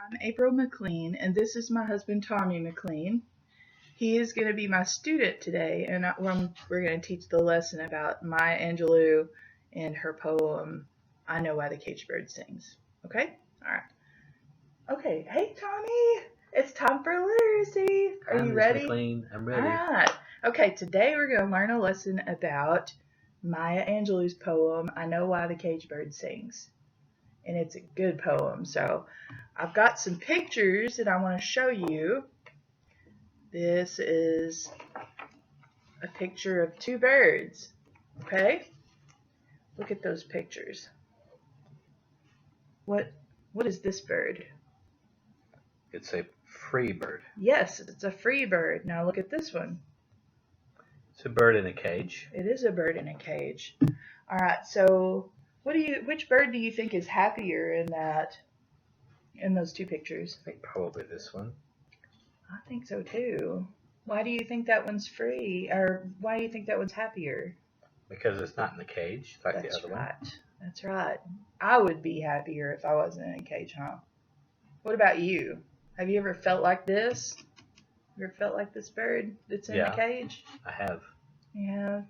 I'm April McLean, and this is my husband Tommy McLean. He is going to be my student today, and we're going to teach the lesson about Maya Angelou and her poem, I Know Why the Caged Bird Sings. Okay? All right. Okay. Hey, Tommy. It's time for literacy. Are Hi, you Ms. ready? McLean. I'm All ready. right. Okay, today we're going to learn a lesson about Maya Angelou's poem, I Know Why the Caged Bird Sings. And it's a good poem. So I've got some pictures that I want to show you. This is a picture of two birds. Okay? Look at those pictures. What is this bird? It's a free bird. Yes, it's a free bird. Now look at this one. It's a bird in a cage. It is a bird in a cage. All right. So which bird do you think is happier in those two pictures? I think probably this one. I think so too. Why do you think that one's free? Or why do you think that one's happier? Because it's not in the cage like the other one. That's right. I would be happier if I wasn't in a cage, huh? What about you? Have you ever felt like this? You ever felt like this bird that's in the cage? I have. Yeah.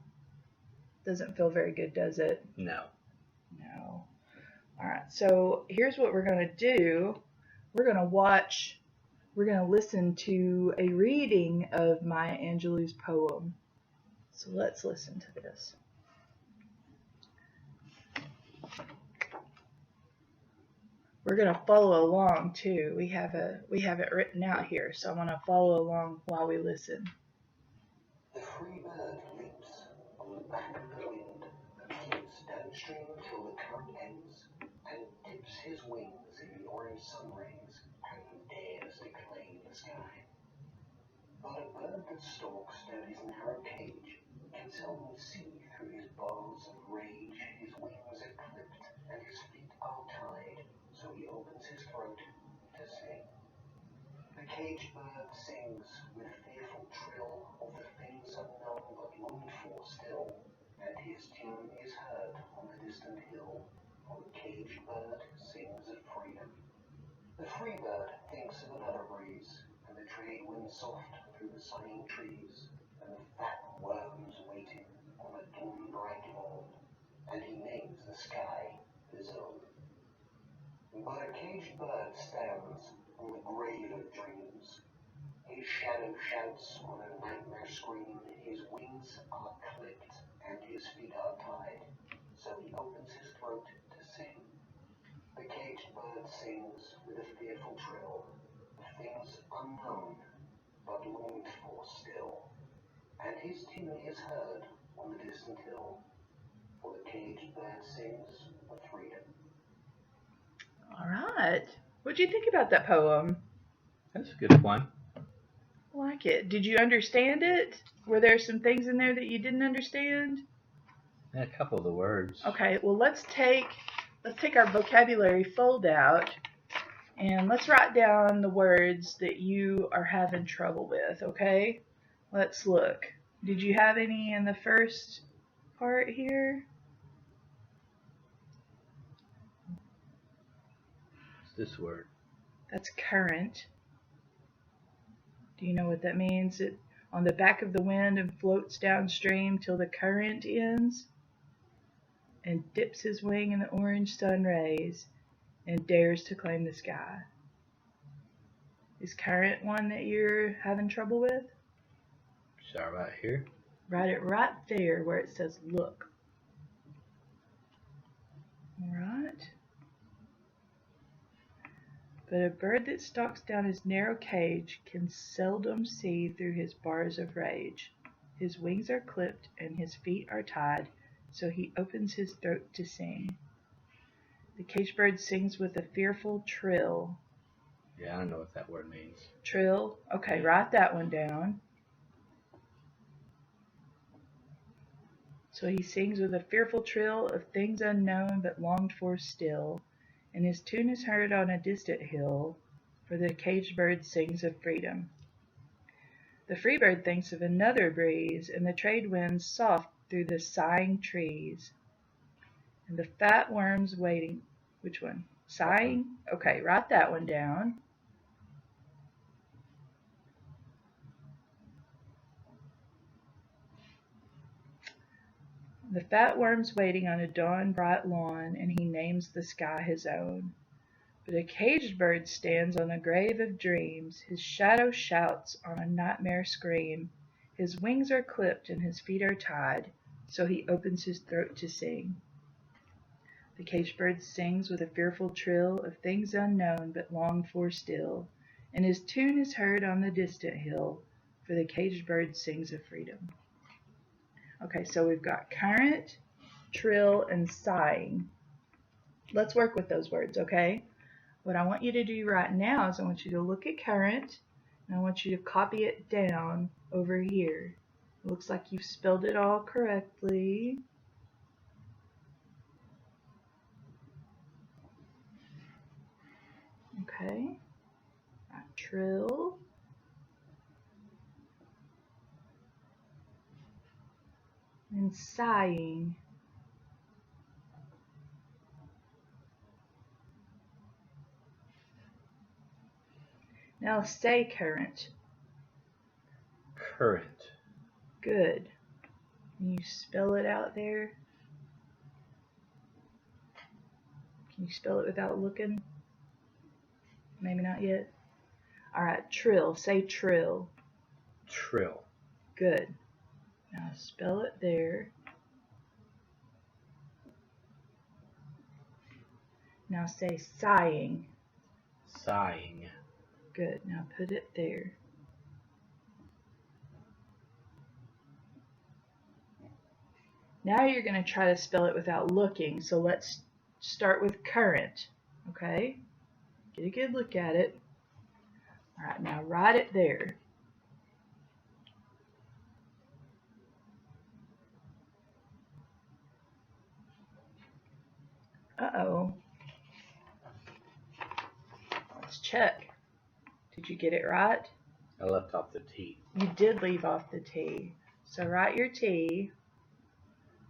Doesn't feel very good, does it? No. No. All right. So here's what we're going to do. We're going to listen to a reading of Maya Angelou's poem. So let's listen to this. We're going to follow along too. We have it written out here, so I'm going to follow along while we listen. The free bird leaps on the back of the wind and floats downstream till the current ends, and dips his wings in the orange sun rays and dares to claim the sky. But a bird that stalks down his narrow cage can seldom see through his bars of rage. His wings are clipped and his feet are tied, so he opens his throat to sing. The caged bird sings with fearful trill of the things unknown but longed for still, and his tune is heard on the distant hill, for the caged bird sings of freedom. The free bird thinks of another breeze, and the trade wind soft through the sighing trees, and the fat worms waiting on a dawn bright morn, and he names the sky his own. But a caged bird stands on the grave of dreams. His shadow shouts on a nightmare scream. His wings are clipped and his feet are tied, so he opens his throat to sing. The caged bird sings with a fearful trill of things unknown but longed for still, and his tune is heard on the distant hill, for the caged bird sings of freedom. All right. What'd you think about that poem? That's a good one. I like it. Did you understand it? Were there some things in there that you didn't understand? Yeah, a couple of the words. Okay, well let's take our vocabulary fold out and let's write down the words that you are having trouble with, okay? Let's look. Did you have any in the first part here? What's this word? That's current. Do you know what that means? It on the back of the wind and floats downstream till the current ends, and dips his wing in the orange sun rays and dares to claim the sky. Is current one that you're having trouble with? Start right here. Write it right there where it says look. Alright. But a bird that stalks down his narrow cage can seldom see through his bars of rage. His wings are clipped and his feet are tied, so he opens his throat to sing. The caged bird sings with a fearful trill. Yeah, I don't know what that word means. Trill? Okay, write that one down. So he sings with a fearful trill of things unknown but longed for still, and his tune is heard on a distant hill, for the caged bird sings of freedom. The free bird thinks of another breeze, and the trade winds soft through the sighing trees, and the fat worms waiting. Which one? Sighing? Okay, write that one down. The fat worm's waiting on a dawn-bright lawn, and he names the sky his own. But a caged bird stands on a grave of dreams, his shadow shouts on a nightmare scream. His wings are clipped and his feet are tied, so he opens his throat to sing. The caged bird sings with a fearful trill of things unknown but longed for still, and his tune is heard on the distant hill, for the caged bird sings of freedom. Okay, so we've got current, trill, and sighing. Let's work with those words, okay? What I want you to do right now is I want you to look at current, and I want you to copy it down over here. It looks like you've spelled it all correctly. Okay, trill, and sighing. Now say current. Current. Good. Can you spell it out there? Can you spell it without looking? Maybe not yet. All right, trill. Say trill. Trill. Good. Now spell it there. Now say sighing. Sighing. Good. Now put it there. Now you're going to try to spell it without looking. So let's start with current. Okay? Get a good look at it. All right, now write it there. Uh-oh. Let's check. Did you get it right? I left off the T. You did leave off the T. So write your T.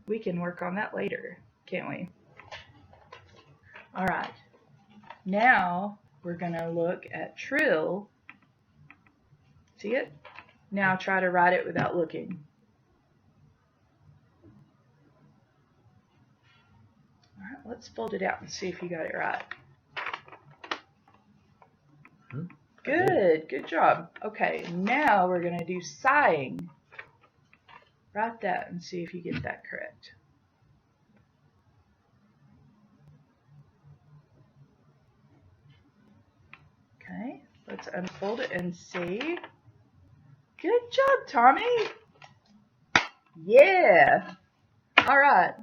We can work on that later, can't we? All right. Now we're going to look at trill. See it? Now try to write it without looking. All right, let's fold it out and see if you got it right. Good job. Okay, now we're going to do sighing. Write that and see if you get that correct. Okay, let's unfold it and see. Good job, Tommy. Yeah. All right.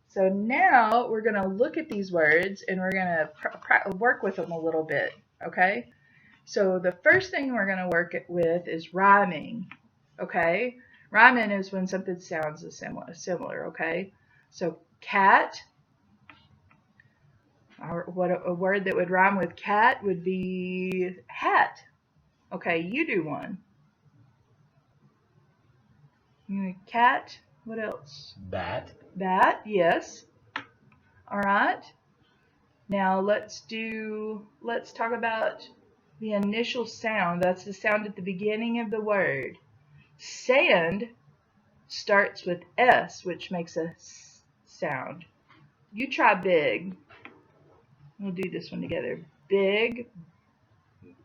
So now we're going to look at these words and we're going to work with them a little bit, okay? So the first thing we're going to work with is rhyming, okay? Rhyming is when something sounds similar, okay? So cat, or a word that would rhyme with cat would be hat. Okay, you do one. Cat, what else? Bat. Bat, yes. All right. Now let's talk about the initial sound. That's the sound at the beginning of the word. Sand starts with S, which makes a S sound. You try big. We'll do this one together. Big. B.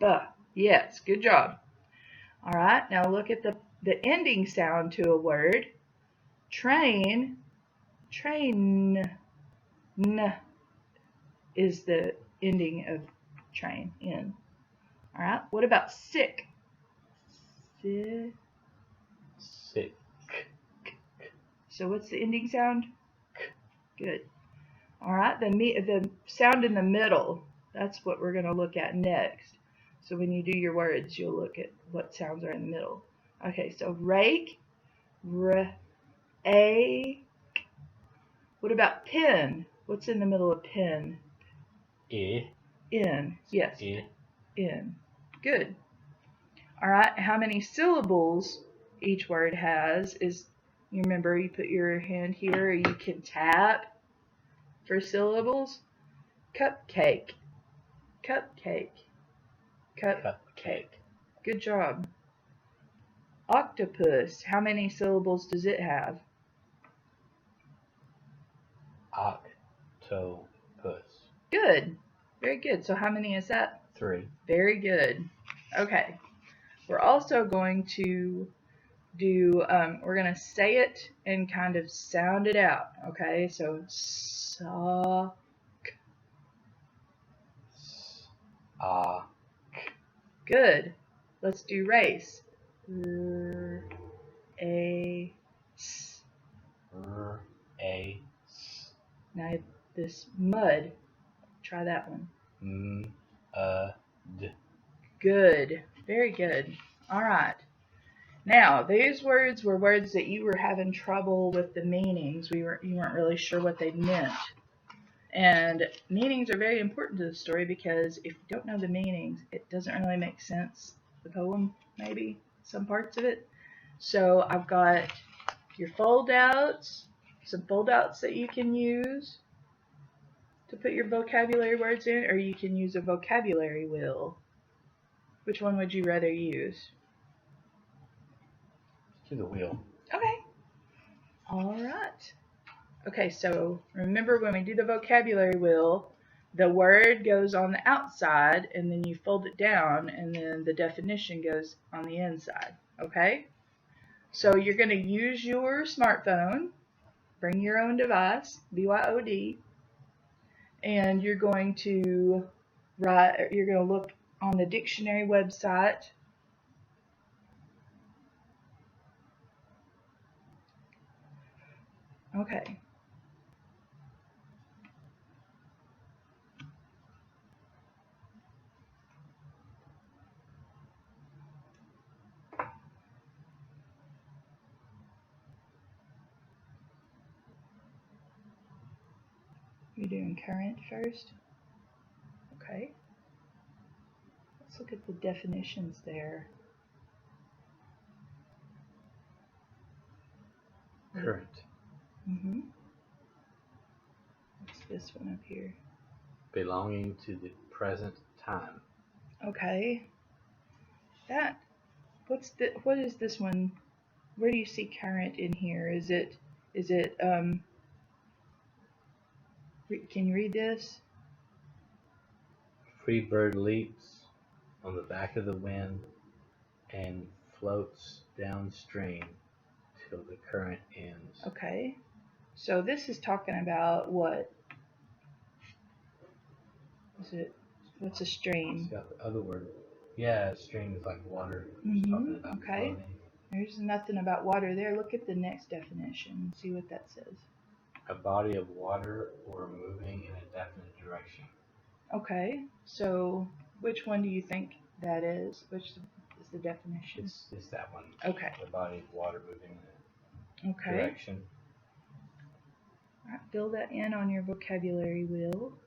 B. Yes, good job. All right, now look at the ending sound to a word. Train. Train. N is the ending of train. N. All right, what about sick? Sick. Sick. So what's the ending sound? Good. All right, the sound in the middle, that's what we're going to look at next. So when you do your words, you'll look at what sounds are in the middle. Okay, so rake, a. What about pen? What's in the middle of pen? I. In. Yes. I. In. Good. All right, how many syllables each word has is, you remember you put your hand here, or you can tap for syllables. Cupcake. Cupcake. Cupcake. Cupcake. Good job. Octopus. How many syllables does it have? Octopus. Good. Very good. So how many is that? 3. Very good. Okay. We're also going to do, we're going to say it and kind of sound it out. Okay. So sock. Good. Let's do race. A-S. A-S. Now this mud. Try that one. M-D. Good. Very good. All right. Now, these words were words that you were having trouble with the meanings. You weren't really sure what they meant. And meanings are very important to the story because if you don't know the meanings, it doesn't really make sense. The poem, maybe, some parts of it. So I've got your fold-outs, some fold-outs that you can use to put your vocabulary words in, or you can use a vocabulary wheel. Which one would you rather use? To the wheel. Okay. All right. Okay, so remember when we do the vocabulary wheel, the word goes on the outside and then you fold it down and then the definition goes on the inside. Okay? So you're going to use your smartphone, bring your own device, BYOD, and you're going to look on the dictionary website. Okay. You're doing current first? Okay. Let's look at the definitions there. Current. What's this one up here? Belonging to the present time. Okay. What is this one? Where do you see current in here? Is it can you read this? Free bird leaps on the back of the wind and floats downstream till the current ends. Okay. So this is talking about what? What's a stream? It's got the other word. Yeah, a stream is like water. Okay. Floating. There's nothing about water there. Look at the next definition. See what that says. A body of water or moving in a definite direction. Okay. So which one do you think that is? Which is the definition? It's that one. Okay. A body of water moving in a Okay. direction. All right, fill that in on your vocabulary wheel.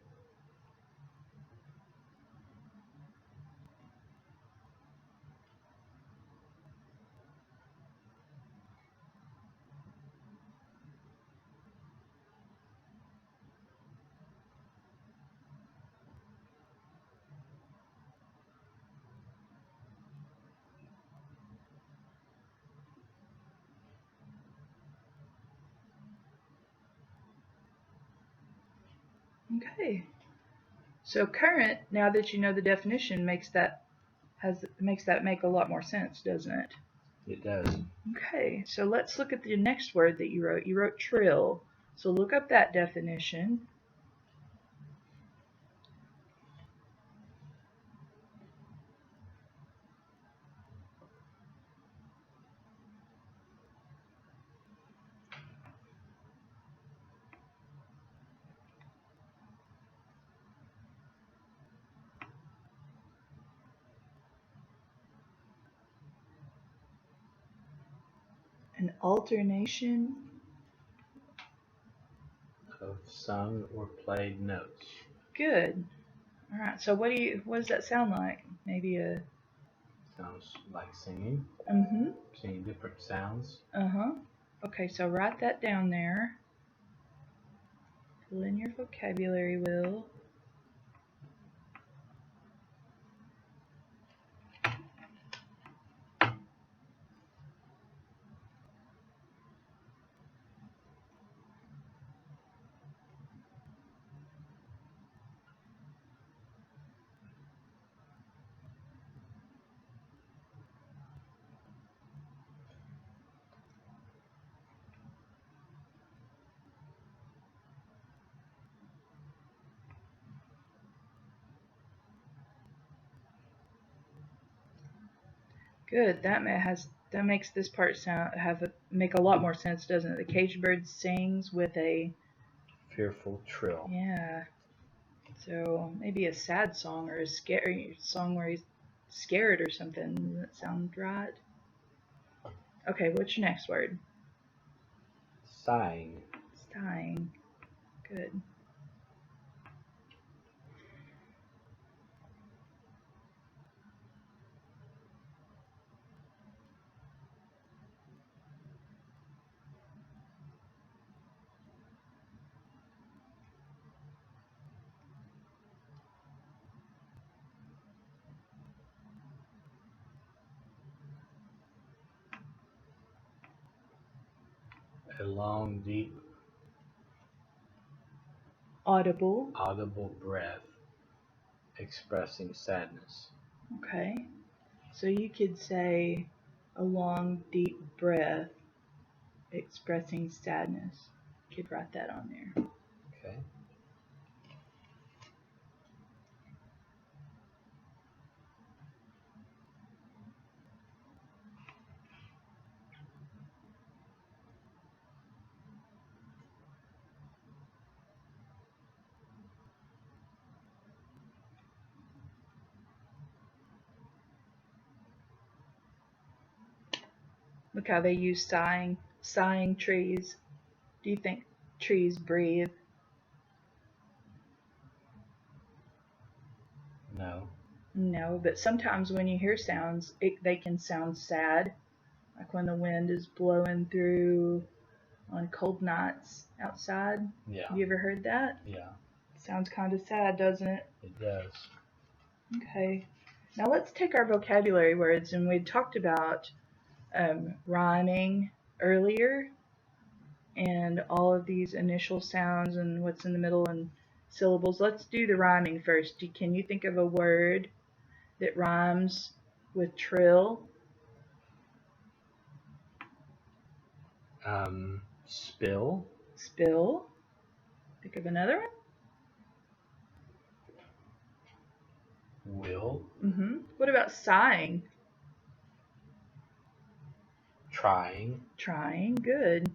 Okay. So current, now that you know the definition, makes that make a lot more sense, doesn't it? It does. Okay, so let's look at the next word that you wrote. You wrote trill. So look up that definition. An alternation Of sung or played notes. Good. All right. So what does that sound like? Maybe a Sounds like singing. Singing different sounds. Okay, so write that down there. Fill in your vocabulary wheel. Good. That makes this part make a lot more sense, doesn't it? The caged bird sings with a fearful trill. yeah. So maybe a sad song or a scary song where he's scared or something. Does that sound right? Okay, what's your next word? Sighing. Sighing. Good. A long, deep, Audible. breath expressing sadness. Okay. So you could say a long, deep breath expressing sadness. You could write that on there. Okay. Look how they use sighing. Sighing trees. Do you think trees breathe? No. No, but sometimes when you hear sounds, they can sound sad, like when the wind is blowing through on cold nights outside. Yeah. You ever heard that? Yeah. Sounds kind of sad, doesn't it? It does. Okay. Now let's take our vocabulary words, and we talked about rhyming earlier, and all of these initial sounds and what's in the middle and syllables. Let's do the rhyming first. Can you think of a word that rhymes with trill? Spill. Spill. Think of another one. Will. What about sighing? Trying. Trying. Good.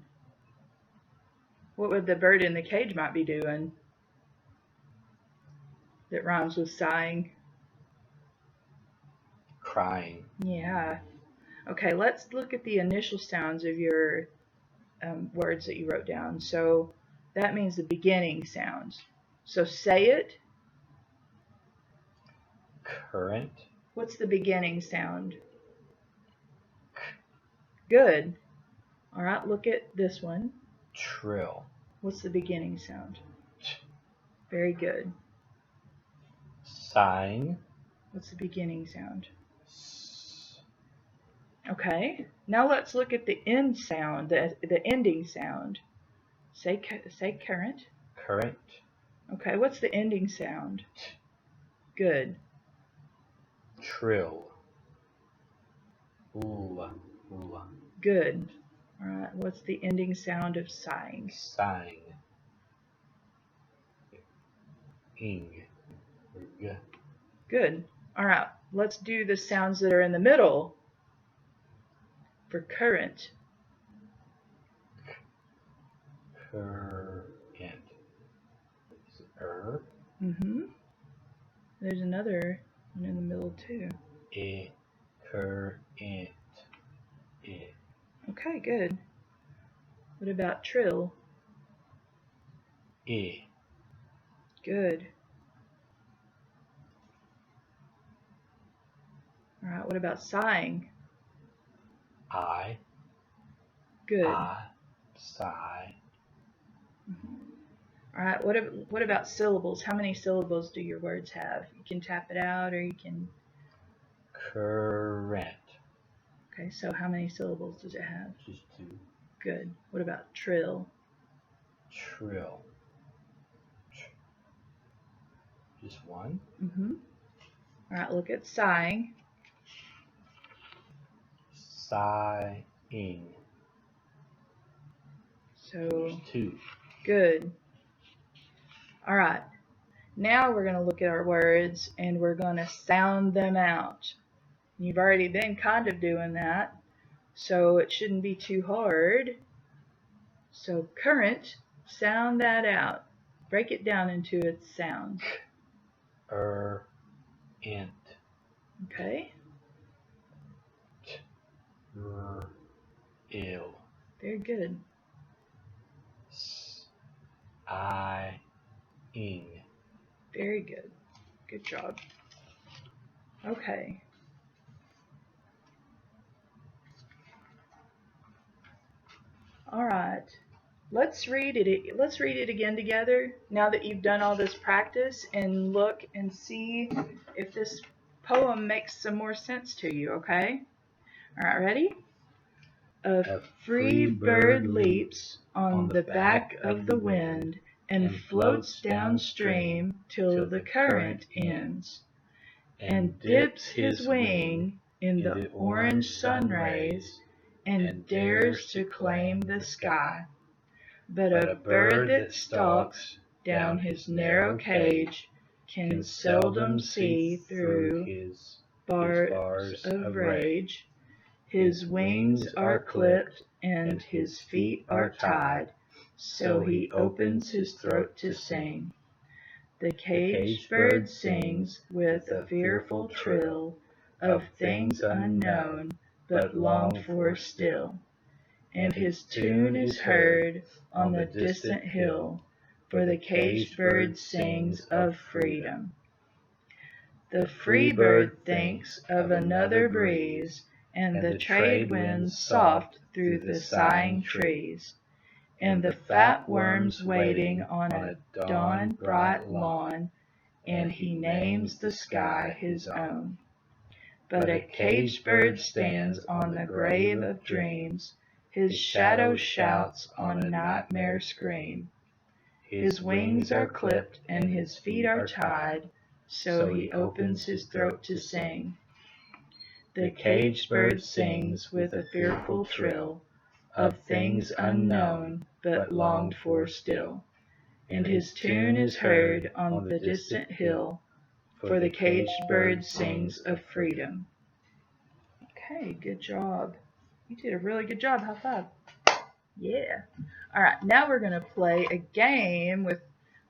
What would the bird in the cage might be doing that rhymes with sighing? Crying. Yeah. Okay, let's look at the initial sounds of your words that you wrote down. So that means the beginning sounds. So say it. Current. What's the beginning sound? Good. All right, look at this one. Trill. What's the beginning sound? Very good. Sighing. What's the beginning sound? Okay. Now let's look at the end sound, the ending sound. Say current. Current. Okay, what's the ending sound? Good. Trill. Ooh. Ooh. Good. All right, what's the ending sound of sighing? Sighing. Ing. G. Good. All right, let's do the sounds that are in the middle for current. Current. There's another one in the middle too. Current. Okay, good. What about trill? Good. All right, what about sighing? I. Good. Sigh. All right, what about syllables? How many syllables do your words have? You can tap it out or you can... Current. Okay, so how many syllables does it have? Just 2. Good. What about trill? Trill. Just 1? All right, look at sighing. Sighing. So, there's 2. Good. All right. Now we're going to look at our words and we're going to sound them out. You've already been kind of doing that, so it shouldn't be too hard. So current, sound that out. Break it down into its sounds. Int. Okay? Ill. Very good. Ing. Very good. Good job. Okay. All right. Let's read it. Let's read it again together now that you've done all this practice, and look and see if this poem makes some more sense to you, okay? All right, ready? A free bird leaps on the back of the wind and floats downstream till the current ends, and dips his wing in the orange sun rays and dares to claim the sky. But a bird that stalks down his narrow cage can seldom see through his bars of rage. His wings are clipped and his feet are tied, so he opens his throat to sing. The caged bird sings with a fearful trill of things unknown but longed for still. And his tune is heard on the distant hill, for the caged bird sings of freedom. The free bird thinks of another breeze, and the trade winds soft through the sighing trees, and the fat worms waiting on a dawn bright lawn, and he names the sky his own. But a caged bird stands on the grave of dreams, his shadow shouts on a nightmare scream. His wings are clipped and his feet are tied, so he opens his throat to sing. The caged bird sings with a fearful trill of things unknown but longed for still. And his tune is heard on the distant hill, for the caged bird sings of freedom. Okay, good job. You did a really good job. High five. Yeah. All right, now we're going to play a game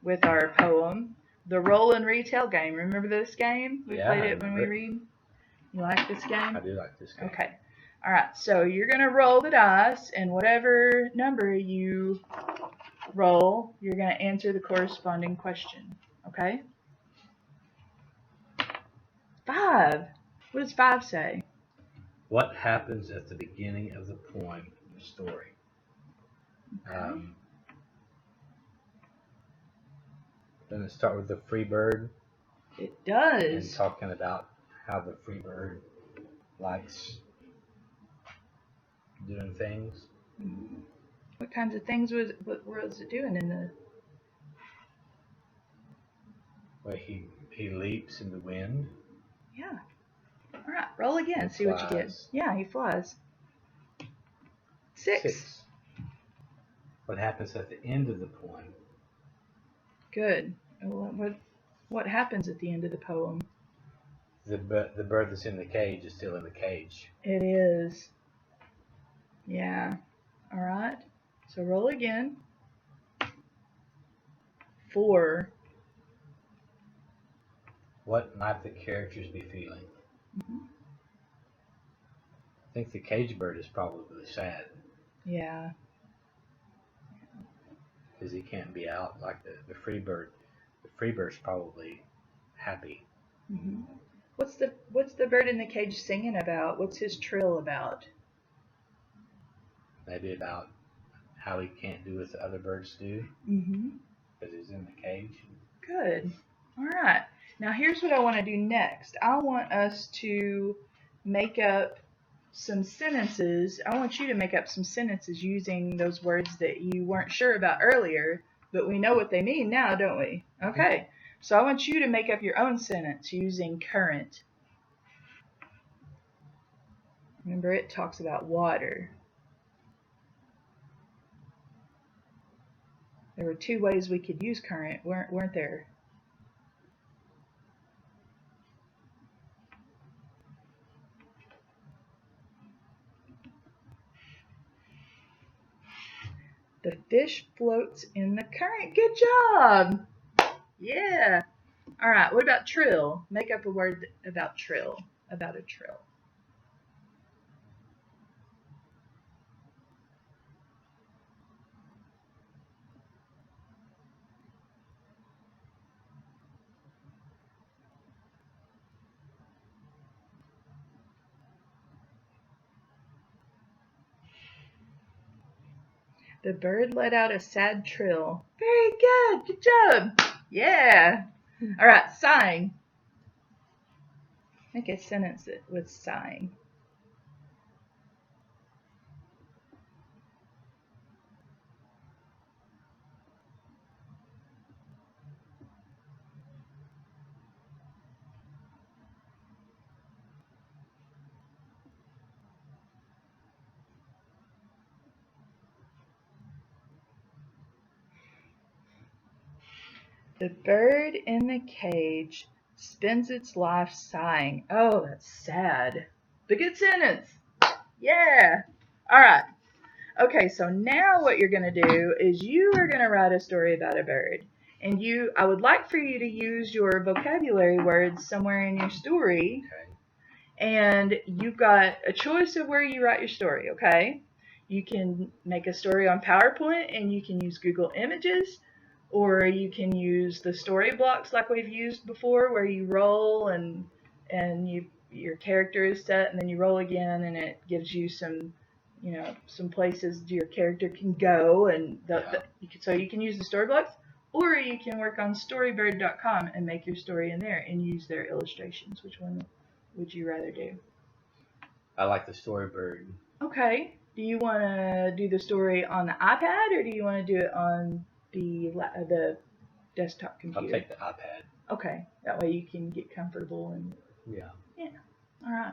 with our poem, the roll and retell game. Remember this game? We played it when we read. You like this game? I do like this game. Okay. All right, so you're going to roll the dice, and whatever number you roll, you're going to answer the corresponding question. Okay? 5. What does 5 say? What happens at the beginning of the poem, the story? Then it start with the free bird. It And does. talking about how the free bird likes doing things. What kinds of things was it doing in the? Where he leaps in the wind. Yeah. All right, roll again. And see what you get. flies. Yeah, he flies. 6. What happens at the end of the poem? Good. What happens at the end of the poem? The bird that's in the cage is still in the cage. It is. Yeah. All right. So roll again. 4. What might the characters be feeling? Mm-hmm. I think the cage bird is probably sad. Yeah. Because he can't be out like the free bird. The free bird's probably happy. Mm-hmm. What's the bird in the cage singing about? What's his trill about? Maybe about how he can't do what the other birds do. Mm-hmm. Because he's in the cage. Good. All right. Now here's what I want to do next. I want us to make up some sentences. I want you to make up some sentences using those words that you weren't sure about earlier, but we know what they mean now, don't we? Okay. So I want you to make up your own sentence using current. Remember, it talks about water. There were 2 ways we could use current, weren't there? fish floats in the current. Good job. Yeah. All right. What about trill? Make up a word about trill. About a trill. The bird let out a sad trill. Very good. Good job. Yeah. All right. Sighing. Make a sentence with sighing. The bird in the cage spends its life sighing. Oh, that's sad. But good sentence. Yeah. All right. Okay, so now what you're going to do is you are going to write a story about a bird. And I would like for you to use your vocabulary words somewhere in your story. Okay. And you've got a choice of where you write your story, okay? You can make a story on PowerPoint and you can use Google Images, or you can use the story blocks like we've used before, where you roll and your character is set, and then you roll again, and it gives you some places your character can go, and so you can use the story blocks, or you can work on Storybird.com and make your story in there and use their illustrations. Which one would you rather do? I like the Storybird. Okay. Do you want to do the story on the iPad, or do you want to do it on the desktop computer? I'll take the iPad. Okay. That way you can get comfortable and. Yeah. Yeah. All right.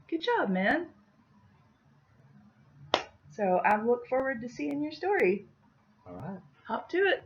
Good job, man. So I look forward to seeing your story. All right. Hop to it.